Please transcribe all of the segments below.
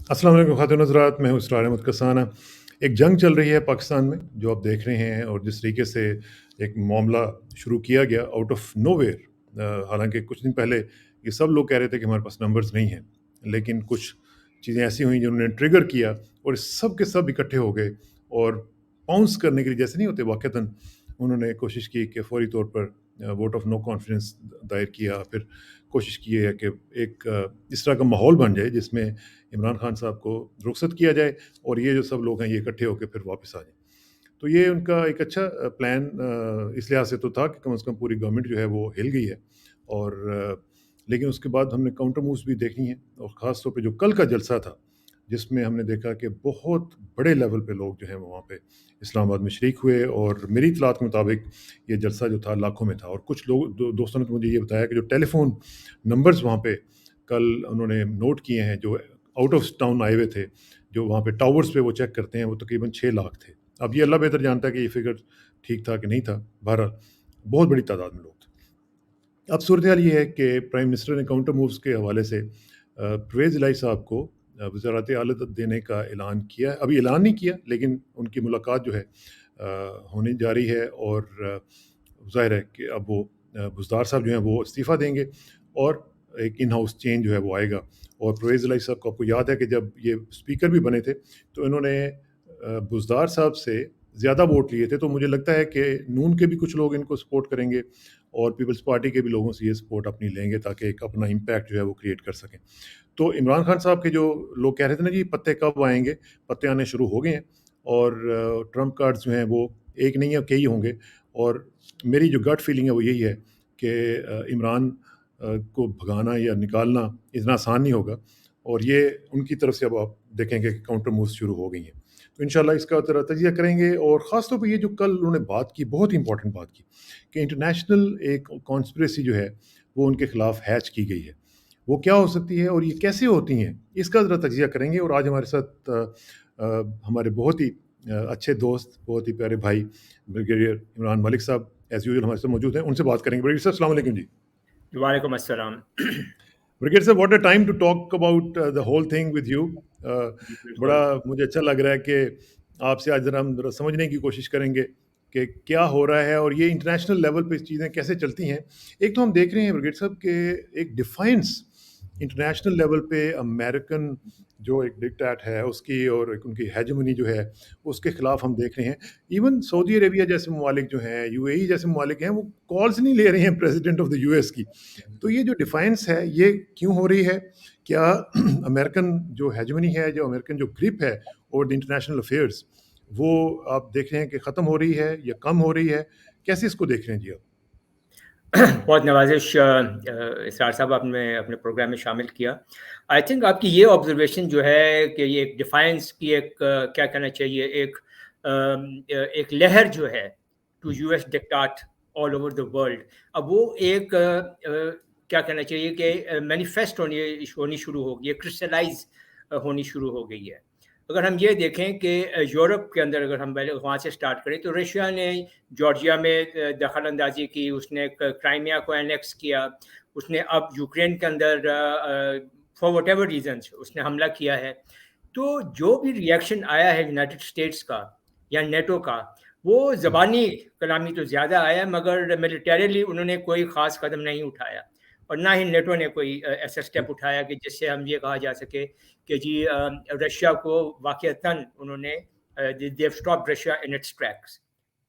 अस्सलाम वालेकुम ख़ातिन हज़रात, मैं हूँ इसरार अहमद कसाना। एक जंग चल रही है पाकिस्तान में, जो आप देख रहे हैं, और जिस तरीके से एक मामला शुरू किया गया आउट ऑफ नोवेयर। हालांकि कुछ दिन पहले ये सब लोग कह रहे थे कि हमारे पास नंबर्स नहीं हैं, लेकिन कुछ चीज़ें ऐसी हुई जिन्होंने ट्रिगर किया और सब के सब इकट्ठे हो गए और पाउंस करने के लिए, जैसे नहीं होते वाक़तन, उन्होंने कोशिश की कि फौरी तौर पर वोट ऑफ नो कॉन्फिडेंस दायर किया। फिर कोशिश की है कि एक इस तरह का माहौल बन जाए जिसमें इमरान खान साहब को रुखसत किया जाए और ये जो सब लोग हैं ये इकट्ठे होकर फिर वापस आ जाएं। तो ये उनका एक अच्छा प्लान इस लिहाज से तो था कि कम से कम पूरी गवर्नमेंट जो है वो हिल गई है। और लेकिन उसके बाद हमने काउंटर मूव्स भी देखनी है, और ख़ास तौर पे जो कल का जलसा था, जिसमें हमने देखा कि बहुत बड़े लेवल पे लोग जो हैं वो वहाँ पे इस्लामाबाद में शरीक हुए, और मेरी इत्तलात के मुताबिक ये जलसा जो था लाखों में था। और कुछ लोग दोस्तों ने तो मुझे ये बताया कि जो टेलीफोन नंबर्स वहाँ पे कल उन्होंने नोट किए हैं, जो आउट ऑफ टाउन आए हुए थे, जो वहाँ पे टावर्स पे वो चेक करते हैं, वो तकरीबन 6 लाख थे। अब ये अल्लाह बेहतर जानता है कि ये फिगर ठीक था कि नहीं था। बहरहाल बहुत बड़ी तादाद में लोग थे। अब सूरत हाल ये है कि प्राइम मिनिस्टर ने काउंटर मूव्स के हवाले से परवेज़ इलाही साहब को वज़ारत आला देने का ऐलान किया है। अभी ऐलान नहीं किया, लेकिन उनकी मुलाकात जो है होने जा रही है, और ज़ाहिर है कि अब वो बुज़दार साहब जो हैं वो इस्तीफ़ा देंगे और एक इन हाउस चेंज जो है वो आएगा। और परवेज़ इलाही साहब को आपको याद है कि जब ये स्पीकर भी बने थे, तो इन्होंने बुज़दार साहब से ज़्यादा वोट लिए थे। तो मुझे लगता है कि नून के भी कुछ लोग इनको सपोर्ट करेंगे और पीपल्स पार्टी के भी लोगों से ये सपोर्ट अपनी लेंगे, ताकि एक अपना इम्पैक्ट जो है वो क्रिएट कर सकें। तो इमरान खान साहब के जो लोग कह रहे थे ना जी पत्ते कब आएँगे, पत्ते आने शुरू हो गए हैं, और ट्रम्प कार्ड्स जो हैं वो एक नहीं है, कई होंगे। और मेरी जो गट फीलिंग है वो यही है कि इमरान को भगाना या निकालना इतना आसान नहीं होगा, और ये उनकी तरफ से अब आप देखेंगे कि काउंटर मूव्स शुरू हो गई हैं। तो इंशाल्लाह इसका तजिया करेंगे, और ख़ास तौर पे ये जो कल उन्होंने बात की, बहुत ही इंपॉर्टेंट बात की कि इंटरनेशनल एक कॉन्स्पिरेसी जो है वो उनके खिलाफ हैच की गई है। वो क्या हो सकती है और ये कैसे होती हैं, इसका ज़रा तजिया करेंगे। और आज हमारे साथ हमारे बहुत ही अच्छे दोस्त, बहुत ही प्यारे भाई ब्रिगेडियर इमरान मलिक साहब एज़ यूजुअल हमारे साथ मौजूद हैं। उनसे बात करेंगे। ब्रिगेडियर साहब, अस्सलाम वालेकुम जी। वालेकुम अस्सलाम। ब्रिगेडियर साहब, what a time to talk about the whole thing with you. जी, बड़ा बिल्कुल। मुझे अच्छा लग रहा है कि आपसे आज ज़रा हम ज़रा समझने की कोशिश करेंगे कि क्या हो रहा है और ये इंटरनेशनल लेवल पे चीज़ें कैसे चलती हैं। एक तो हम देख रहे हैं ब्रिगेडियर साहब कि एक डिफाइंस इंटरनेशनल लेवल पे अमेरिकन जो एक डिक्टेट है उसकी, और एक उनकी हेजेमनी जो है उसके खिलाफ हम देख रहे हैं। इवन सऊदी अरेबिया जैसे ममालिक जो हैं, यूएई जैसे ममालिक हैं, वो कॉल्स नहीं ले रहे हैं प्रेसिडेंट ऑफ द यूएस की। तो ये जो डिफाइंस है ये क्यों हो रही है? क्या अमेरिकन जो हेजेमनी है, जो अमेरिकन जो ग्रिप है ओवर द इंटरनेशनल अफेयर्स, वो आप देख रहे हैं कि ख़त्म हो रही है या कम हो रही है? कैसे इसको देख रहे हैं जी आप? बहुत नवाज़िश इसरार साहब आपने अपने प्रोग्राम में शामिल किया। आई थिंक आपकी ये ऑब्ज़र्वेशन जो है कि ये एक डिफाइंस की एक क्या कहना चाहिए एक लहर जो है to US dictate all over the world. अब वो एक क्या कहना चाहिए कि मैनिफेस्ट होनी शुरू हो गई है, क्रिस्टलाइज़ होनी शुरू हो गई है। अगर हम ये देखें कि यूरोप के अंदर अगर हम पहले वहाँ से स्टार्ट करें तो रशिया ने जॉर्जिया में दखल अंदाजी की, उसने क्राइमिया को एनेक्स किया, उसने अब यूक्रेन के अंदर फॉर वट एवर रीजन्स उसने हमला किया है। तो जो भी रिएक्शन आया है यूनाइटेड स्टेट्स का या नेटो का, वो ज़बानी कलामी तो ज़्यादा आया, मगर मिलिटरीली उन्होंने कोई ख़ास कदम नहीं उठाया, और ना ही नेटो ने कोई ऐसा स्टेप उठाया कि जिससे हम ये कहा जा सके कि जी रशिया को वाक़ईतन उन्होंने they've stop Russia in its tracks.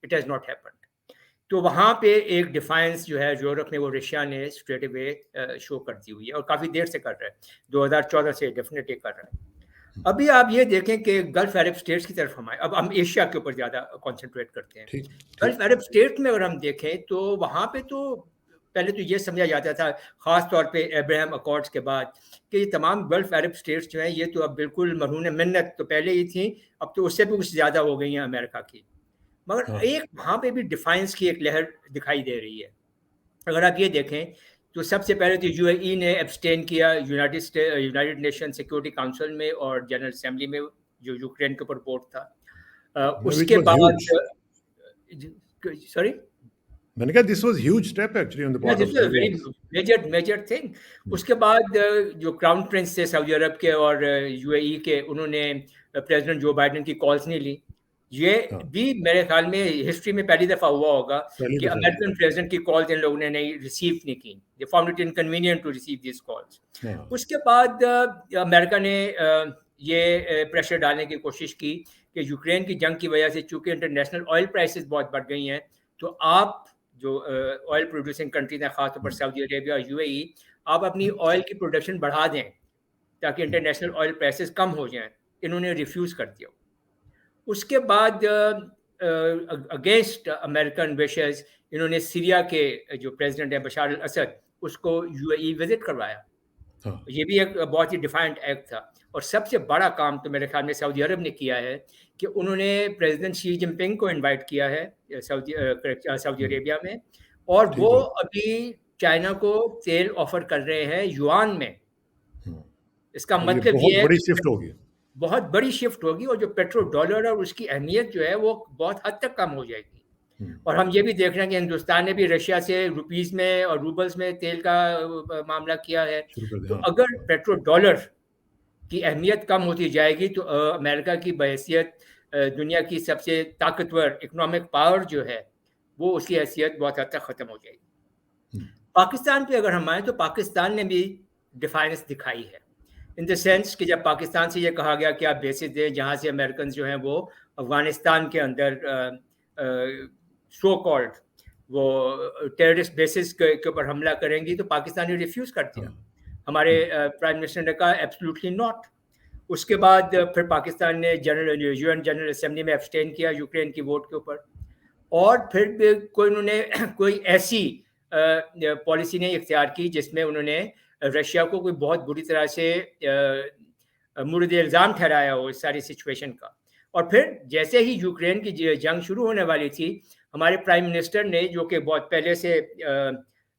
It has not happened. तो वहाँ पे एक डिफाइंस जो है यूरोप में, वो रशिया ने स्ट्रेट अवे शो कर दी हुई है, और काफ़ी देर से कर रहा है, 2014 से डेफिनेटली कर रहा है। अभी आप ये देखें कि गल्फ अरब स्टेट्स की तरफ हम आए, अब हम एशिया के ऊपर ज़्यादा कॉन्सेंट्रेट करते हैं। ठीक, ठीक। गल्फ अरब स्टेट में अगर हम देखें तो वहाँ पे तो पहले तो ये समझा जाता था, ख़ास तौर पे अब्राहम अकॉर्ड्स के बाद, कि ये तमाम गल्फ अरब स्टेट्स जो हैं ये तो अब बिल्कुल मरहून मिन्नत तो पहले ही थी, अब तो उससे भी कुछ ज़्यादा हो गई हैं अमेरिका की। मगर हाँ, एक वहाँ पे भी डिफाइंस की एक लहर दिखाई दे रही है। अगर आप ये देखें तो सबसे पहले तो यूएई ने एब्सटेन किया यूनाइटेड नेशन सिक्योरिटी काउंसिल में और जनरल असेंबली में, जो यूक्रेन के ऊपर वोट था। व्हिच उसके वाज़ बाद ह्यूज। सॉरी मैंने कहा this was huge step actually on the part this of is very major thing. उसके बाद जो क्राउन प्रिंस थे सऊदी अरब के और यूएई के, उन्होंने प्रेसिडेंट जो बाइडेन की कॉल्स नहीं ली। ये भी मेरे ख्याल में हिस्ट्री में पहली दफ़ा हुआ होगा कि अमेरिकन प्रेसिडेंट की कॉल्स इन लोगों ने नहीं रिसीव नहीं की। They found it inconvenient to receive this calls. उसके बाद अमेरिका ने ये प्रेशर डालने की कोशिश की कि यूक्रेन की जंग की वजह से चूंकि इंटरनेशनल ऑयल प्राइसेस बहुत बढ़ गई हैं, तो आप जो ऑयल प्रोड्यूसिंग कंट्रीज हैं, खासतौर पर सऊदी अरेबिया और यूएई, आप अपनी ऑयल की प्रोडक्शन बढ़ा दें ताकि इंटरनेशनल ऑयल प्राइसेस कम हो जाएं। इन्होंने रिफ्यूज़ कर दिया। उसके बाद अगेंस्ट अमेरिकन विशेस इन्होंने सीरिया के जो प्रेसिडेंट है बशार अल असद, उसको यूएई विजिट करवाया। ये भी एक बहुत ही डिफाइंट एक्ट था। और सबसे बड़ा काम तो मेरे ख्याल में सऊदी अरब ने किया है कि उन्होंने प्रेसिडेंट शी जिनपिंग को इनवाइट किया है सऊदी अरेबिया में, और वो अभी चाइना को तेल ऑफर कर रहे हैं युआन में। इसका मतलब ये है बड़ी शिफ्ट होगी, बहुत बड़ी शिफ्ट होगी, और जो पेट्रो डॉलर और उसकी अहमियत जो है वो बहुत हद तक कम हो जाएगी। और हम ये भी देख रहे हैं कि हिंदुस्तान ने भी रशिया से रुपीस में और रूबल्स में तेल का मामला किया है। तो अगर पेट्रो डॉलर की अहमियत कम होती जाएगी तो अमेरिका की बहैसियत दुनिया की सबसे ताकतवर इकोनॉमिक पावर जो है वो उसकी हैसियत बहुत हद तक ख़त्म हो जाएगी। पाकिस्तान पे अगर हम आए तो पाकिस्तान ने भी डिफाइनेंस दिखाई है, इन द सेंस कि जब पाकिस्तान से ये कहा गया कि आप बेसिस दें जहाँ से अमेरिकन जो हैं वो अफ़गानिस्तान के अंदर सो कॉल्ड वो टेररिस्ट बेसिस के ऊपर हमला करेंगी, तो पाकिस्तान ने रिफ्यूज़ कर दिया। हमारे प्राइम मिनिस्टर ने कहा एब्सोल्युटली नॉट। उसके बाद फिर पाकिस्तान ने यूएन जनरल असेंबली में एब्सटेन किया यूक्रेन की वोट के ऊपर, और फिर कोई उन्होंने कोई ऐसी पॉलिसी नहीं इख्तियार की जिसमें उन्होंने रशिया को कोई बहुत बुरी तरह से मुर्द इल्ज़ाम ठहराया हो इस सारी सिचुएशन का। और फिर जैसे ही यूक्रेन की जंग शुरू होने वाली थी, हमारे प्राइम मिनिस्टर ने, जो कि बहुत पहले से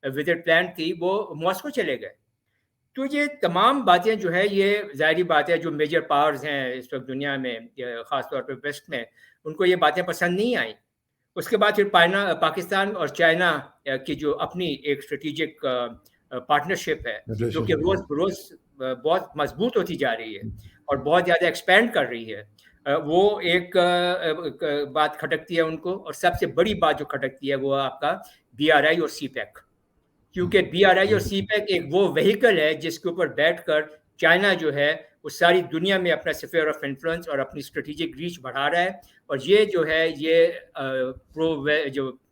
विजिट प्लान थी, वो मॉस्को चले गए। तो ये तमाम बातें जो है, ये ज़ाहिरी बात है जो मेजर पावर्स हैं इस वक्त दुनिया में, ख़ास तौर पर वेस्ट में, उनको ये बातें पसंद नहीं आई। उसके बाद फिर पाकिस्तान और चाइना की जो अपनी एक स्ट्रेटिजिक पार्टनरशिप है, जो कि रोज़ रोज़ बहुत मजबूत होती जा रही है और बहुत ज़्यादा एक्सपेंड कर रही है, वो एक बात खटकती है उनको। और सबसे बड़ी बात जो खटकती है वो आपका BRI और CPEC, क्योंकि BRI और CPEC एक वो व्हीकल है जिसके ऊपर बैठकर चाइना जो है वो सारी दुनिया में अपना स्फीयर ऑफ इन्फ्लुएंस और अपनी स्ट्रेटेजिक रीच बढ़ा रहा है। और ये जो है ये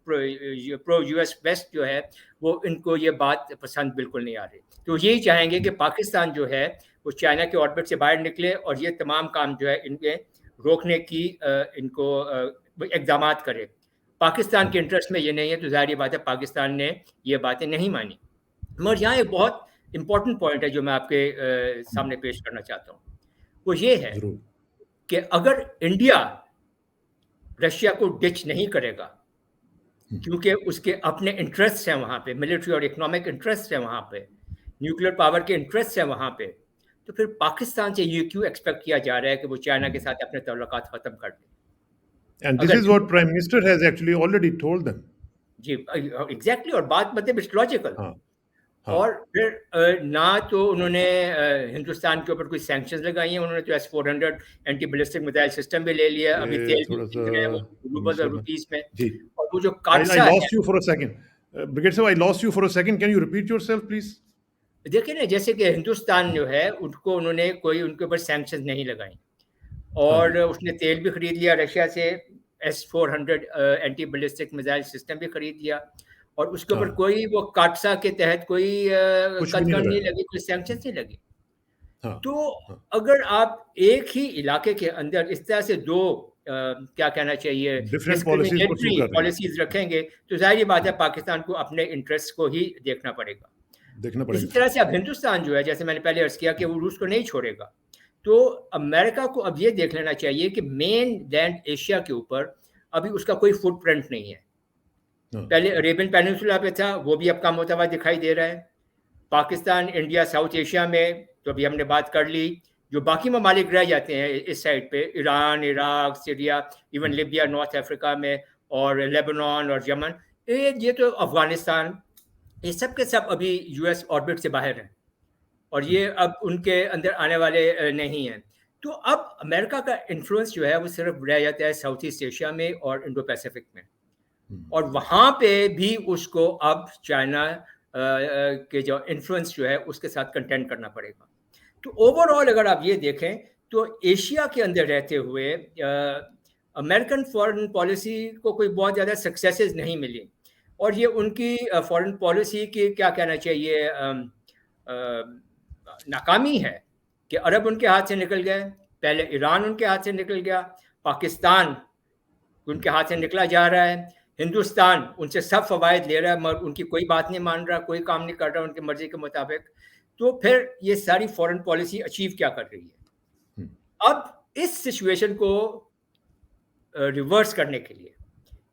प्रो US वेस्ट जो है वो इनको ये बात पसंद बिल्कुल नहीं आ रही। तो यही चाहेंगे कि पाकिस्तान जो है वो चाइना के ऑर्बिट से बाहर निकले और ये तमाम काम जो है इनके रोकने की इनको इक़दाम करे। पाकिस्तान के इंटरेस्ट में ये नहीं है, तो ज़ाहिर बात है पाकिस्तान ने ये बातें नहीं मानी। मगर यहाँ एक बहुत इम्पोर्टेंट पॉइंट है जो मैं आपके सामने पेश करना चाहता हूँ, वो ये है कि अगर इंडिया रशिया को डिच नहीं करेगा, क्योंकि उसके अपने इंटरेस्ट हैं वहाँ पे, मिलिट्री और इकोनॉमिक इंटरेस्ट है वहाँ पे, न्यूक्लियर पावर के इंटरेस्ट है वहाँ पे, तो फिर पाकिस्तान से ये क्यों एक्सपेक्ट किया जा रहा है कि वो चाइना के साथ अपने ताल्लुकात ख़त्म कर दे? And this is what Prime Minister has actually already told them. Ji exactly, और बात मतलब इट्स लॉजिकल। और फिर ना तो उन्होंने हिंदुस्तान के ऊपर कोई सैंक्शंस लगाई हैं, उन्होंने तो S-400 anti ballistic missile system भी ले लिया, अभी तेल रूबल और रुपीस में। और वो जो काटसा I lost you for a second. Brigadier Sahab, I lost you for a second. Can you repeat yourself, please? देखिए ना, जैसे कि हिंदुस्तान जो है उनको उन्होंने कोई उनके ऊपर सैंक्शंस नहीं लगाई, और उसने तेल भी खरीद लिया रशिया से, S-400 anti ballistic missile system भी खरीद लिया, और उसके ऊपर कोई वो काटसा के तहत कोई कदम नहीं लगी, कोई सैंक्शंस नहीं लगी। तो अगर आप एक ही इलाके के अंदर इस तरह से दो क्या कहना चाहिए डिस्क्रिमिनेटरी पॉलिसीज रखेंगे, तो जाहिर बात है पाकिस्तान को अपने इंटरेस्ट को ही देखना पड़ेगा। इसी तरह से अब हिंदुस्तान जो है, जैसे मैंने पहले अर्ज किया कि वो रूस को नहीं छोड़ेगा, तो अमेरिका को अब ये देख लेना चाहिए कि मेन लैंड एशिया के ऊपर अभी उसका कोई फुटप्रिंट नहीं है। पहले अरेबियन पेनिनसुला पे था, वो भी अब कम होता हुआ दिखाई दे रहा है। पाकिस्तान, इंडिया, साउथ एशिया में तो अभी हमने बात कर ली। जो बाकी ममालिक रह जाते हैं इस साइड पे, Iran, Iraq, Syria, even Libya, north Africa में, और लेबनान और यमन, ये तो अफगानिस्तान, ये सब के सब अभी यूएस ऑर्बिट से बाहर हैं और ये अब उनके अंदर आने वाले नहीं हैं। तो अब अमेरिका का इन्फ्लुएंस जो है वो सिर्फ रह जाता है साउथ ईस्ट एशिया में और इंडो पैसिफिक में, और वहाँ पे भी उसको अब चाइना के जो इन्फ्लुएंस जो है उसके साथ कंटेंट करना पड़ेगा। तो ओवरऑल अगर आप ये देखें तो एशिया के अंदर रहते हुए अमेरिकन फॉरेन पॉलिसी को कोई बहुत ज़्यादा सक्सेसेस नहीं मिली, और ये उनकी फॉरेन पॉलिसी की क्या कहना चाहिए नाकामी है कि अरब उनके हाथ से निकल गए, पहले ईरान उनके हाथ से निकल गया, पाकिस्तान उनके हाथ से निकला जा रहा है, हिंदुस्तान उनसे सब फवायद ले रहा है मगर उनकी कोई बात नहीं मान रहा, कोई काम नहीं कर रहा उनकी मर्जी के मुताबिक। तो फिर ये सारी फॉरेन पॉलिसी अचीव क्या कर रही है? अब इस सिचुएशन को रिवर्स करने के लिए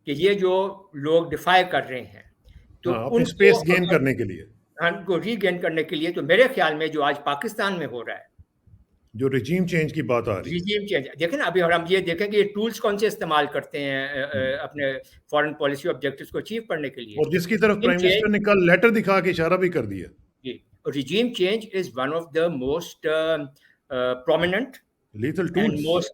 कि ये जो लोग डिफाई कर रहे हैं तो अपनी स्पेस गेन करने के लिए, उनको रीगेन करने के लिए, तो मेरे ख्याल में जो आज पाकिस्तान में हो रहा है, जो रिजीम चेंज की बात आ रही है, रिजीम चेंज देखें ना, अभी और हम ये देखें कि ये टूल्स कौन से इस्तेमाल करते हैं अपने फॉरेन पॉलिसी ऑब्जेक्टिव्स को अचीव करने के लिए, और जिसकी तरफ प्राइम मिनिस्टर ने कल लेटर दिखा के इशारा भी कर दिया। जी, regime change is one of the most prominent lethal and tools,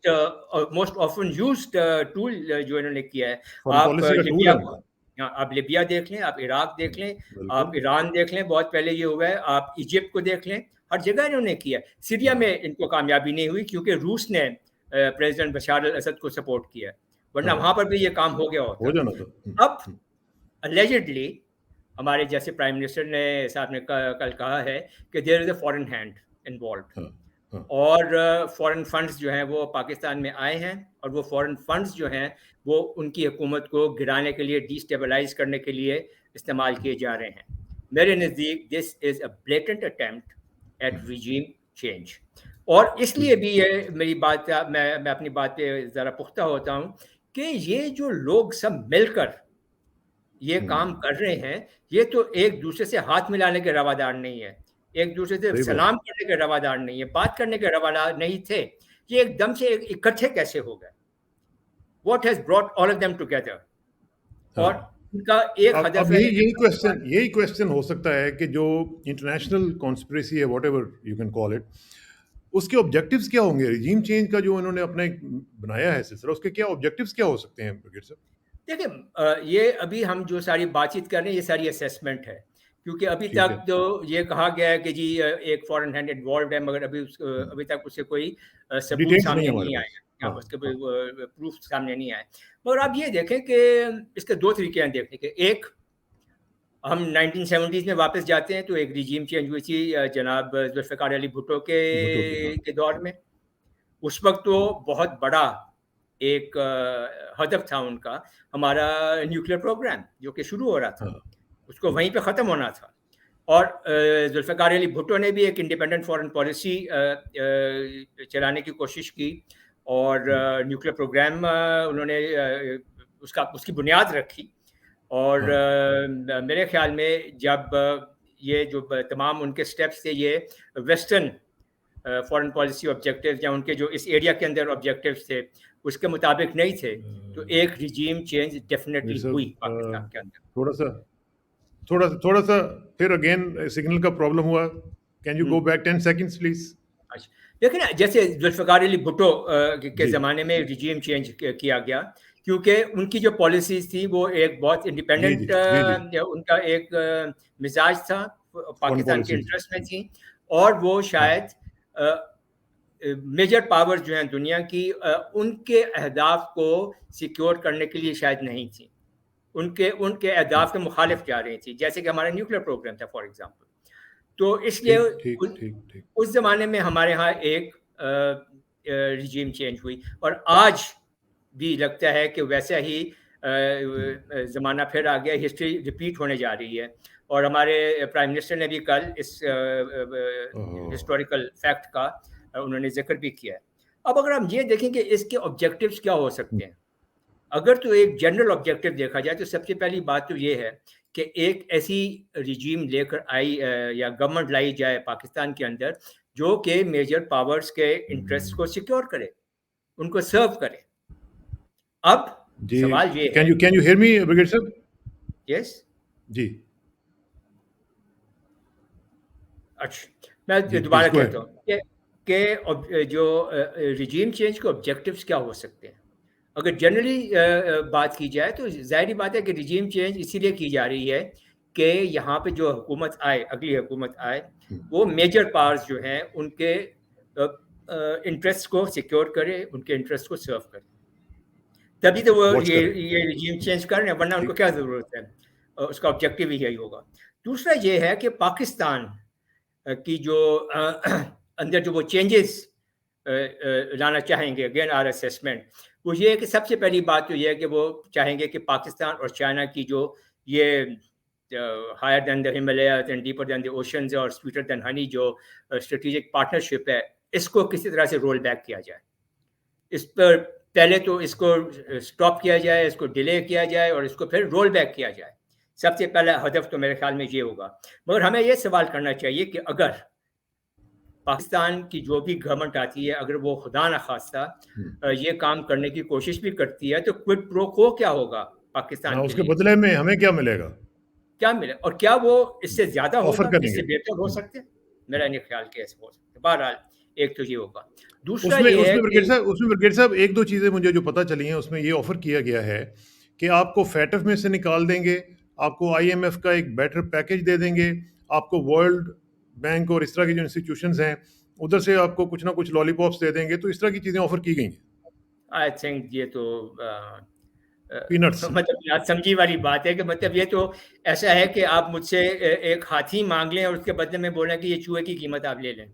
most often used tool जो इन्होंने किया है। आप लिबिया देख लें, आप इराक देख लें, आप ईरान देख लें, बहुत पहले ये हुआ है, आप इजिप्ट को देख लें, हर जगह इन्होंने किया। सीरिया में इनको कामयाबी नहीं हुई क्योंकि रूस ने प्रेसिडेंट बशार अल असद को सपोर्ट किया, वरना वहां पर भी ये काम हो गया होता। हो जाना था। अब अलेजिडली हमारे जैसे प्राइम मिनिस्टर ने साहब ने कल कहा है कि there is a foreign hand involve, और फॉरेन फंड्स जो हैं वो पाकिस्तान में आए हैं, और वो फॉरेन फंड्स जो हैं वो उनकी हुकूमत को गिराने के लिए, डिस्टेबलाइज करने के लिए इस्तेमाल किए जा रहे हैं। मेरे नज़दीक this is a blatant attempt at regime change, और इसलिए भी ये मेरी बात, मैं अपनी बात पे ज़रा पुख्ता होता हूँ कि ये जो लोग सब मिलकर ये काम कर रहे हैं, ये तो एक दूसरे से हाथ मिलाने के रवादार नहीं है, एक दूसरे से सलाम करने के रवादार नहीं है, बात करने के रवादार नहीं थे। ये एकदम से इकट्ठे कैसे हो गए? What has brought all of them together? और उनका एक हदफ है। यही क्वेश्चन हो सकता है कि जो इंटरनेशनल कॉन्स्पिरेसी है, whatever you can call it, उसके ऑब्जेक्टिव्स क्या होंगे? रिजीम चेंज का जो उन्होंने अपने बनाया है सिलसिला, उसके क्या ऑब्जेक्टिव्स क्या हो सकते हैं ब्रिगेड साहब? देखिए, ये अभी हम जो सारी बातचीत कर रहे हैं ये सारी असेसमेंट है, क्योंकि अभी तक तो ये कहा गया है कि जी एक फॉरेन हैंड इन्वॉल्व है, मगर अभी तक उससे कोई सबूत सामने नहीं आया, उसके प्रूफ सामने नहीं आए। मगर आप ये देखें कि इसके दो तरीके हैं देखने के। एक, हम 1970s में वापस जाते हैं तो एक रिजीम चेंज हुई थी जनाब जुल्फ़िकार अली भुट्टो के दौर में। उस वक्त तो बहुत बड़ा एक हदफ था उनका, हमारा न्यूक्लियर प्रोग्राम जो कि शुरू हो रहा था, उसको वहीं पे ख़त्म होना था। और जुल्फ़िकार अली भुट्टो ने भी एक इंडिपेंडेंट फॉरेन पॉलिसी चलाने की कोशिश की, और न्यूक्लियर प्रोग्राम उन्होंने उसकी बुनियाद रखी। और मेरे ख्याल में जब ये जो तमाम उनके स्टेप्स थे, ये वेस्टर्न फॉरेन पॉलिसी ऑब्जेक्टिव्स या उनके जो इस एरिया के अंदर ऑब्जेक्टिव्स थे उसके मुताबिक नहीं थे, तो एक रिजीम चेंज डेफिनेटली हुई पाकिस्तान के अंदर। थोड़ा सा फिर अगेन सिग्नल का प्रॉब्लम हुआ। Can you go back 10 seconds please? अच्छा, देखिए ना, जैसे जुल्फ़िकार अली भुट्टो के ज़माने में रिजीम चेंज किया गया क्योंकि उनकी जो पॉलिसीज थी वो एक बहुत इंडिपेंडेंट, उनका एक मिजाज था, पाकिस्तान के इंटरेस्ट में थी, और वो शायद मेजर पावर जो हैं दुनिया की उनके अहदाफ को सिक्योर करने के लिए शायद नहीं थी, उनके अहदाफ के मुखालिफ जा रही थी, जैसे कि हमारा न्यूक्लियर प्रोग्राम था फॉर एग्जांपल। तो इसलिए उस ज़माने में हमारे यहाँ एक रिजीम चेंज हुई, और आज भी लगता है कि वैसा ही ज़माना फिर आ गया, हिस्ट्री रिपीट होने जा रही है। और हमारे प्राइम मिनिस्टर ने भी कल इस हिस्टोरिकल फैक्ट का उन्होंने जिक्र भी किया है। अब अगर हम ये देखें कि इसके ऑब्जेक्टिव्स क्या हो सकते हैं, अगर तो एक जनरल ऑब्जेक्टिव देखा जाए तो सबसे पहली बात तो ये है कि एक ऐसी रिजीम लेकर आई या गवर्नमेंट लाई जाए पाकिस्तान के अंदर जो कि मेजर पावर्स के इंटरेस्ट को सिक्योर करे, उनको सर्व करे। अब सवाल ये can you hear me brigade साहब? यस। जी। अच्छा, मैं जी, प्लीज़ दोबारा गो कहता अहेड। हूँ कि जो रिजीम चेंज के ऑब्जेक्टिव्स क्या हो सकते हैं? अगर जनरली बात की जाए तो ज़ाहिर-सी बात है कि रिजीम चेंज इसीलिए की जा रही है कि यहाँ पे जो हुकूमत आए, अगली हुकूमत आए, हुँ, वो मेजर पावर्स जो हैं उनके इंटरेस्ट को सिक्योर करे, उनके इंटरेस्ट को सर्व करे। तभी तो वो वॉच करें। ये रिजीम चेंज कर रहे हैं, वरना उनको ठीक। क्या ज़रूरत है? उसका ऑब्जेक्टिव ही यही होगा। दूसरा ये है कि पाकिस्तान की जो अंदर जो वो चेंजेस लाना चाहेंगे, अगेन आवर असेसमेंट, वो ये है कि सबसे पहली बात तो ये है कि वो चाहेंगे कि पाकिस्तान और चाइना की जो ये higher than the Himalayas and deeper than the oceans और स्वीटर देन हनी जो स्ट्रेटेजिक पार्टनरशिप है, इसको किसी तरह से रोल बैक किया जाए। इस पर पहले तो इसको स्टॉप किया जाए, इसको डिले किया जाए और इसको फिर रोल बैक किया जाए। सबसे पहला हदफ तो मेरे ख्याल में ये होगा। मगर हमें ये सवाल करना चाहिए कि अगर पाकिस्तान की जो भी गवर्नमेंट आती है, अगर वो खुदा न खास्ता हुँ। ये काम करने की कोशिश भी करती है, तो क्विड प्रो क्वो क्या होगा पाकिस्तान के उसके लिए? बदले में हमें क्या मिलेगा? क्या मिले और क्या वो इससे ज़्यादा ऑफ़र होगा, इससे करेंगे। बेहतर हो हुँ। सकते हैं? मेरा नहीं ख्याल कि ऐसे हो सकते। बहरहाल, एक तो ये होगा। दूसरा उसमें ये है उसमें कि ब्रिगेड साहब 1-2 चीज़ें मुझे जो पता चली हैं, उसमें ये ऑफ़र किया गया है कि आपको FATF में से निकाल देंगे, आपको IMF का एक बेटर पैकेज दे देंगे, आपको वर्ल्ड बैंक और इस तरह की जो इंस्टीट्यूशंस हैं, उधर से आपको कुछ ना कुछ लॉलीपॉप्स दे देंगे, तो इस तरह की चीज़ें ऑफ़र की गई हैं। आई थिंक ये तो पीनट्स। मतलब नासमझी वाली बात है कि मतलब ये तो ऐसा है कि आप मुझसे एक हाथी माँग लें और उसके बदले में बोलें कि ये चूहे की कीमत आप ले लें।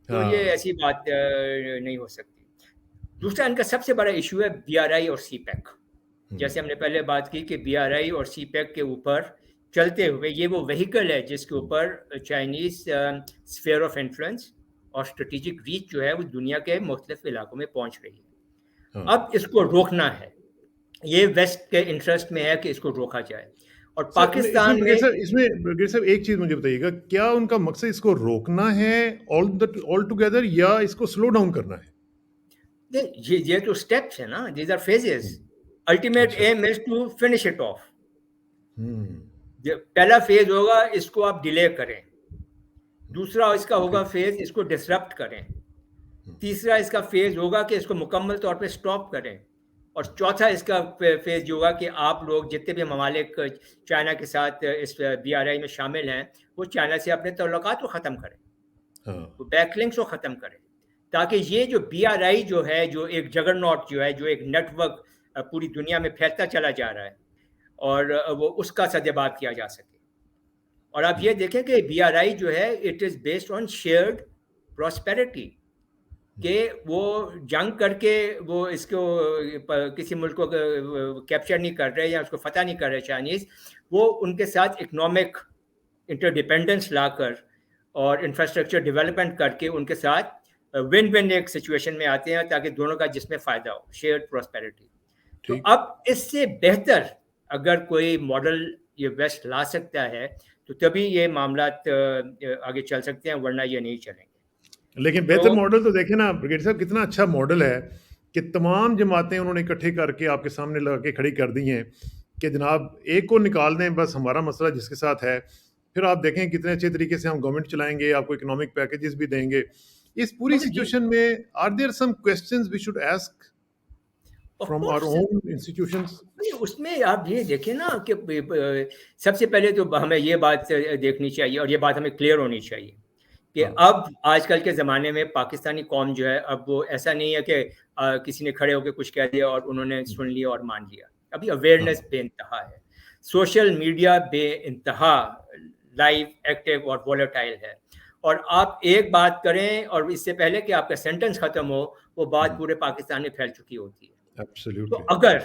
तो ये हाँ। ऐसी बात नहीं हो सकती। दूसरा इनका सबसे बड़ा इश्यू है बीआरआई और सीपैक। हुँ, जैसे हमने पहले बात की कि बीआरआई और सीपैक के ऊपर चलते हुए ये वो व्हीकल है जिसके ऊपर चाइनीज़ स्फीयर ऑफ इन्फ्लुएंस और स्ट्रैटेजिक रीच जो है वो दुनिया के मुख्तलिफ इलाकों में पहुँच रही है। हाँ। अब इसको रोकना है। ये वेस्ट के इंटरेस्ट में है कि इसको रोका जाए और सर इसमें पाकिस्तान में ब्रिगेड साहब एक चीज़ मुझे बताइएगा, क्या उनका मकसद इसको रोकना है ऑल टुगेदर या इसको स्लो डाउन करना है? ये तो स्टेप्स है ना, these are hmm, phases. Ultimate अच्छा। Aim is to finish it off. Hmm, पहला फेज होगा इसको आप डिले करें, दूसरा इसका ओके। होगा फेज इसको डिसरप्ट करें, हुँ, तीसरा इसका फेज होगा कि इसको मुकम्मल तौर पे स्टॉप करें और चौथा इसका फेज जो होगा कि आप लोग जितने भी ममालिक चाइना के साथ इस बीआरआई में शामिल हैं वो चाइना से अपने तल्लुकात को ख़त्म करें, हाँ। वो बैकलिंक्स को ख़त्म करें, ताकि ये जो बीआरआई जो है, जो एक जगरनॉट जो है, जो एक नेटवर्क पूरी दुनिया में फैलता चला जा रहा है और वो उसका सद्भाव किया जा सके। और आप हुँ, ये देखें कि बीआरआई जो है it is based on shared prosperity, hmm, कि वो जंग करके वो इसको किसी मुल्क को कैप्चर नहीं कर रहे या उसको फतह नहीं कर रहे चाइनीज़, वो उनके साथ इकोनॉमिक इंटरडिपेंडेंस लाकर और इंफ्रास्ट्रक्चर डेवलपमेंट करके उनके साथ विन विन एक सिचुएशन में आते हैं ताकि दोनों का जिसमें फ़ायदा हो, शेयर्ड प्रॉस्पेरिटी। तो ठीक। अब इससे बेहतर अगर कोई मॉडल ये वेस्ट ला सकता है तो तभी ये मामलात आगे चल सकते हैं, वरना ये नहीं चलेंगे। लेकिन तो बेहतर मॉडल तो देखें ना ब्रिगेड साहब, कितना अच्छा मॉडल है कि तमाम जमातें उन्होंने इकट्ठे करके आपके सामने लगा के खड़ी कर दी हैं कि जनाब एक को निकाल दें, बस हमारा मसला जिसके साथ है, फिर आप देखें कितने अच्छे तरीके से हम गवर्नमेंट चलाएँगे, आपको इकोनॉमिक पैकेजेस भी देंगे। इस पूरी मगर ये सिचुएशन में are there some questions we should ask of from our course own institutions? नहीं, उसमें आप ये देखें ना कि सबसे पहले तो हमें ये बात देखनी चाहिए और ये बात हमें क्लियर होनी चाहिए कि हाँ, अब आजकल के ज़माने में पाकिस्तानी कौम जो है, अब वो ऐसा नहीं है कि किसी ने खड़े होकर कुछ कह दिया और उन्होंने हुँ, सुन लिया और मान लिया। अभी हाँ, अवेयरनेस बेइंतहा है, सोशल मीडिया बेइंतहा लाइव, एक्टिव और वॉलेटाइल है और आप एक बात करें और इससे पहले कि आपका सेंटेंस ख़त्म हो, वो बात हुँ, पूरे पाकिस्तान में फैल चुकी होती है। तो एब्सोल्युटली। अगर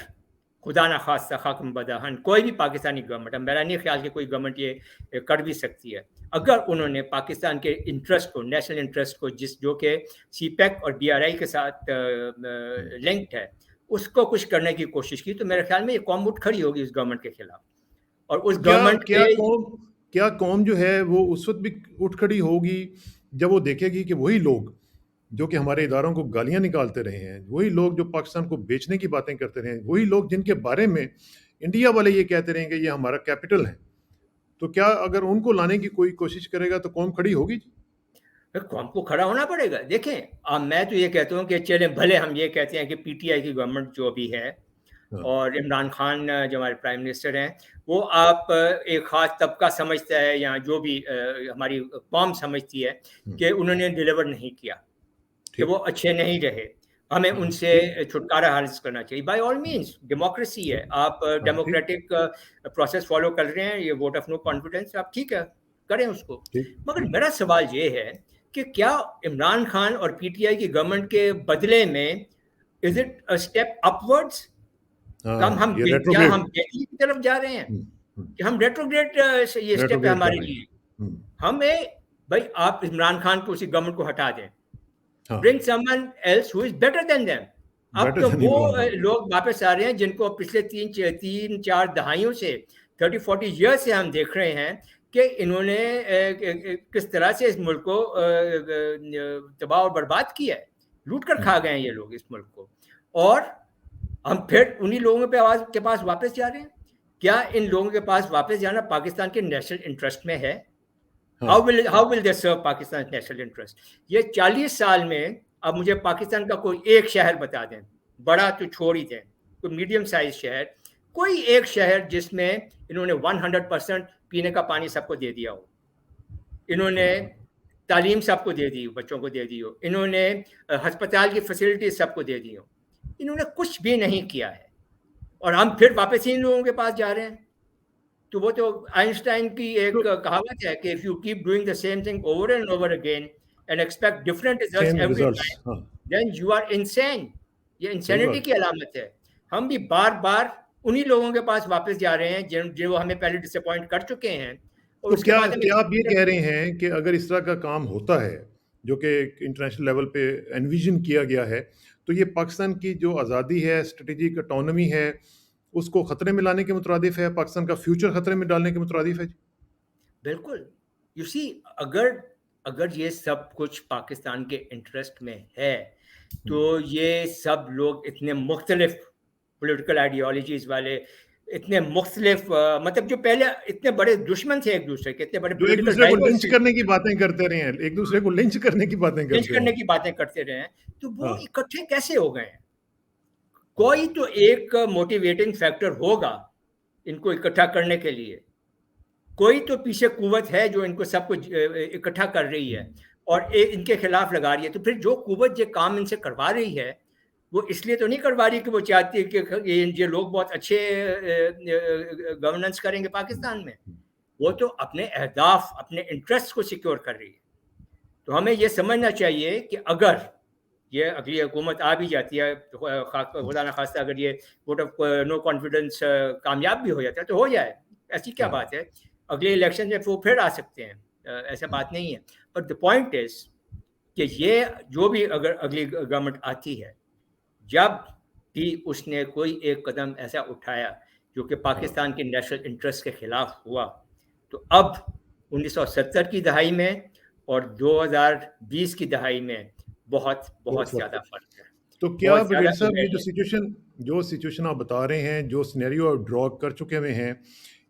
खुदा ना खास्ता खाकम बदहन कोई भी पाकिस्तानी गवर्नमेंट, अब मेरा नहीं ख्याल कि कोई गवर्नमेंट ये कर भी सकती है, अगर उन्होंने पाकिस्तान के इंटरेस्ट को, नेशनल इंटरेस्ट को, जिस जो कि सीपैक और बीआरआई के साथ हुँ। लिंक्ड है, उसको कुछ करने की कोशिश की तो मेरे ख्याल में ये कौम उठ खड़ी होगी उस गवर्नमेंट के खिलाफ और उस क्या गवर्नमेंट क्या के कौम क्या कौम जो है वो उस वक़्त भी उठ खड़ी होगी जब वो देखेगी कि वही लोग जो कि हमारे इदारों को गालियाँ निकालते रहे हैं, वही लोग जो पाकिस्तान को बेचने की बातें करते रहे हैं, वही लोग जिनके बारे में انڈیا والے یہ کہتے رہیں کہ یہ ہمارا کیپٹل ہے، تو کیا اگر ان کو لانے کی کوئی کوشش کرے گا تو قوم کھڑی ہوگی جی؟ قوم کو کھڑا ہونا پڑے گا. دیکھیں میں تو یہ کہتا ہوں کہ چلیں بھلے ہم یہ کہتے ہیں کہ پی ٹی آئی کی گورنمنٹ جو بھی ہے اور عمران خان جو ہمارے پرائم منسٹر ہیں وہ آپ ایک خاص طبقہ سمجھتا ہے یا جو بھی ہماری قوم سمجھتی ہے کہ انہوں نے ڈیلیور نہیں کیا، کہ وہ اچھے نہیں رہے، ہمیں ان سے چھٹکارا حاصل کرنا چاہیے. بائی آل مینس ڈیموکریسی ہے، آپ ڈیموکریٹک پروسیس فالو کر رہے ہیں، یہ ووٹ آف نو کانفیڈنس، آپ ٹھیک ہے کریں اس کو. مگر میرا سوال یہ ہے کہ کیا عمران خان اور پی ٹی آئی کی گورنمنٹ کے بدلے میں از اٹ اے اسٹیپ اپورڈس؟ ہم بہتری کی طرف جا رہے ہیں کہ ہم ریٹروگریڈ یہ اسٹیپ ہے ہمارے لیے. ہمیں بھائی آپ عمران خان کو اسی گورنمنٹ کو ہٹا دیں، bring someone else who is better than them. اب تو وہ لوگ واپس آ رہے ہیں جن کو پچھلے 3-4 دہائیوں سے 30-40 ایئر سے ہم دیکھ رہے ہیں کہ انہوں نے کس طرح سے اس ملک کو تباہ اور برباد کیا ہے، لوٹ کر کھا گئے ہیں یہ لوگ اس ملک کو، اور ہم پھر انہی لوگوں کے پاس واپس جا رہے ہیں. کیا ان لوگوں کے پاس واپس جانا پاکستان کے نیشنل انٹرسٹ میں ہے؟ How will they serve Pakistan's national interest? یہ 40 سال میں اب مجھے پاکستان کا کوئی ایک شہر بتا دیں، بڑا تو چھوڑ ہی دیں، کوئی میڈیم سائز شہر، کوئی ایک شہر جس میں انہوں نے 100% پینے کا پانی سب کو دے دیا ہو، انہوں نے تعلیم سب کو دے دی، بچوں کو دے دی ہو، انہوں نے ہسپتال کی فیسلٹی سب کو دے دی ہو. انہوں نے کچھ بھی نہیں کیا ہے، اور ہم پھر واپس ان لوگوں کے پاس جا رہے ہیں. تو وہ تو آئنسٹائن کی ایک کہاوت ہے کہ if you keep doing the same thing over and over again and expect different results every time, then you are insane. یہ انسینٹی کی علامت ہے. ہم بھی بار بار انہی لوگوں کے پاس واپس جا رہے ہیں جو ہمیں پہلے ڈس اپوائنٹ کر چکے ہیں. تو کیا آپ یہ کہہ رہے ہیں کہ اگر اس طرح کا کام ہوتا ہے جو کہ انٹرنیشنل لیول پہ انویژن کیا گیا ہے، تو یہ پاکستان کی جو آزادی ہے، اسٹریٹجک اٹانومی ہے، اس کو خطرے میں لانے کے مترادف ہے، پاکستان کا فیوچر خطرے میں ڈالنے کے مترادف ہے؟ جی بالکل. یو سی اگر یہ سب کچھ پاکستان کے انٹرسٹ میں ہے تو یہ سب لوگ اتنے مختلف پولیٹیکل آئیڈیالوجیز والے، اتنے مختلف مطلب جو پہلے اتنے بڑے دشمن تھے ایک دوسرے کے، اتنے بڑے ایک دوسرے کو لنچ کرنے کی باتیں کرتے رہے ہیں، ایک دوسرے کو لنچ کرنے کی باتیں کرتے رہے ہیں، تو وہ اکٹھے کیسے ہو گئے ہیں؟ کوئی تو ایک موٹیویٹنگ فیکٹر ہوگا ان کو اکٹھا کرنے کے لیے، کوئی تو پیچھے قوت ہے جو ان کو سب کچھ اکٹھا کر رہی ہے اور ان کے خلاف لگا رہی ہے. تو پھر جو قوت یہ کام ان سے کروا رہی ہے وہ اس لیے تو نہیں کروا رہی کہ وہ چاہتی ہے کہ یہ لوگ بہت اچھے گورننس کریں گے پاکستان میں، وہ تو اپنے اہداف، اپنے انٹرسٹ کو سیکیور کر رہی ہے. تو ہمیں یہ سمجھنا چاہیے کہ اگر یہ اگلی حکومت آ بھی جاتی ہے، خدا نخواستہ اگر یہ ووٹ آف نو کانفیڈنس کامیاب بھی ہو جاتا ہے تو ہو جائے، ایسی کیا بات ہے، اگلے الیکشن میں وہ پھر آ سکتے ہیں، ایسا بات نہیں ہے. بٹ دا پوائنٹ از کہ یہ جو بھی اگر اگلی گورنمنٹ آتی ہے، جب بھی اس نے کوئی ایک قدم ایسا اٹھایا جو کہ پاکستان کے نیشنل انٹرسٹ کے خلاف ہوا، تو اب 1970 کی دہائی میں اور 2020 کی دہائی میں بہت زیادہ فرق ہے. تو کیا بریگیڈیئر صاحب یہ جو سچویشن آپ بتا رہے ہیں، جو سینیریو آپ ڈرا کر چکے ہوئے ہیں،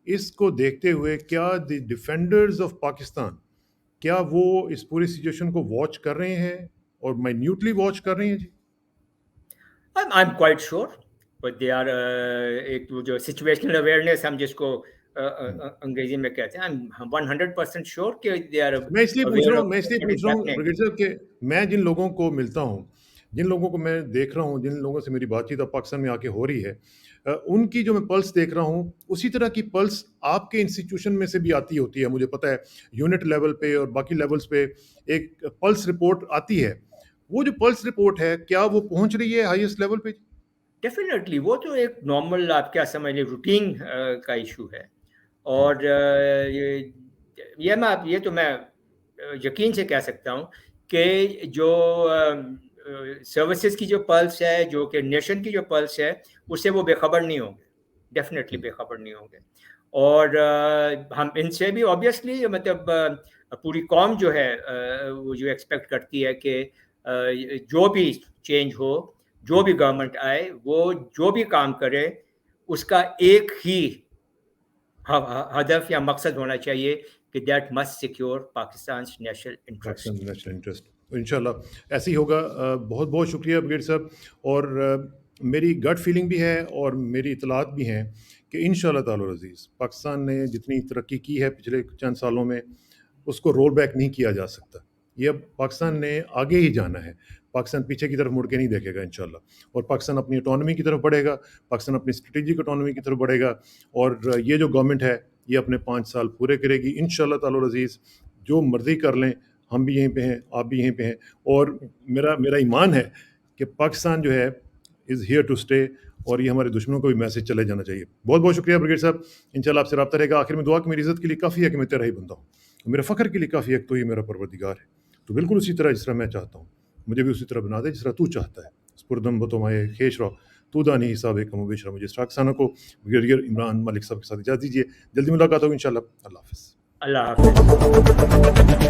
اس کو دیکھتے ہوئے کیا دی ڈیفینڈرز آف پاکستان، کیا وہ اس پوری سچویشن کو واچ کر رہے ہیں اور مائنیوٹلی واچ کر رہے ہیں؟ جی I'm quite sure, but they are ایک جو سچویشنل اویئرنیس ہم جس کو انگریزی میں کہتے ہیں، ہم 100% شیور کہ they are. میں اس لیے پوچھ رہا ہوں بریگیڈیئر صاحب کہ میں جن لوگوں کو ملتا ہوں، جن لوگوں کو میں دیکھ رہا ہوں، جن لوگوں سے میری بات چیت اب پاکستان میں آ کے ہو رہی ہے، ان کی جو میں پلس دیکھ رہا ہوں، اسی طرح کی پلس آپ کے انسٹیٹیوشن میں سے بھی آتی ہوتی ہے. مجھے پتہ ہے یونٹ لیول پہ اور باقی لیولز پہ ایک پلس رپورٹ آتی ہے. وہ جو پلس رپورٹ ہے کیا وہ پہنچ رہی ہے ہائیسٹ لیول پہ؟ ڈیفینیٹلی وہ تو ایک نارمل آپ کیا سمجھ لیں روٹین کا ایشو ہے، اور یہ تو میں یقین سے کہہ سکتا ہوں کہ جو سروسز کی جو پلس ہے، جو کہ نیشن کی جو پلس ہے، اس سے وہ بے خبر نہیں ہوں گے، ڈیفینیٹلی بے خبر نہیں ہوں گے. اور ہم ان سے بھی آبویسلی مطلب پوری قوم جو ہے وہ جو ایکسپیکٹ کرتی ہے کہ جو بھی چینج ہو، جو بھی گورنمنٹ آئے، وہ جو بھی کام کرے اس کا ایک ہی ہدف یا مقصد ہونا چاہیے کہ that must secure Pakistan national interest. Pakistan national interest انشاءاللہ ایسے ہی ہوگا. بہت بہت شکریہ بغیر صاحب. اور میری گٹ فیلنگ بھی ہے اور میری اطلاعات بھی ہیں کہ انشاءاللہ تعالی عزیز پاکستان نے جتنی ترقی کی ہے پچھلے چند سالوں میں اس کو رول بیک نہیں کیا جا سکتا. یہ اب پاکستان نے آگے ہی جانا ہے. پاکستان پیچھے کی طرف مڑ کے نہیں دیکھے گا انشاءاللہ. اور پاکستان اپنی اٹانومی کی طرف بڑھے گا. پاکستان اپنی اسٹریٹجک اٹانومی کی طرف بڑھے گا. اور یہ جو گورنمنٹ ہے یہ اپنے 5 سال پورے کرے گی انشاءاللہ تعالی عزیز. جو مرضی کر لیں, ہم بھی یہیں پہ ہیں, آپ بھی یہیں پہ ہیں. اور میرا ایمان ہے کہ پاکستان جو ہے از ہیئر ٹو اسٹے. اور یہ ہمارے دشمنوں کو بھی میسج چلے جانا چاہیے. بہت بہت شکریہ برگیڈ صاحب. انشاءاللہ آپ سے رابطہ رہے گا. آخر میں دعا کہ میری عزت کے لیے کافی ہے کہ میں تیرا ہی بندہ ہوں, میرے فخر کے لیے کافی ہے کہ تو ہی میرا پروردگار ہے. تو بالکل اسی طرح جس طرح میں چاہتا ہوں مجھے بھی اسی طرح بنا دے جس طرح تو چاہتا ہے. سپردم بتومائے خیش رہو تو دانی حساب کم و بیش رہا. مجھے اشراق کو بریگیڈیئر عمران ملک صاحب کے ساتھ اجازت دیجیے. جلدی ملاقات ہوگی انشاءاللہ. اللہ حافظ. اللہ حافظ.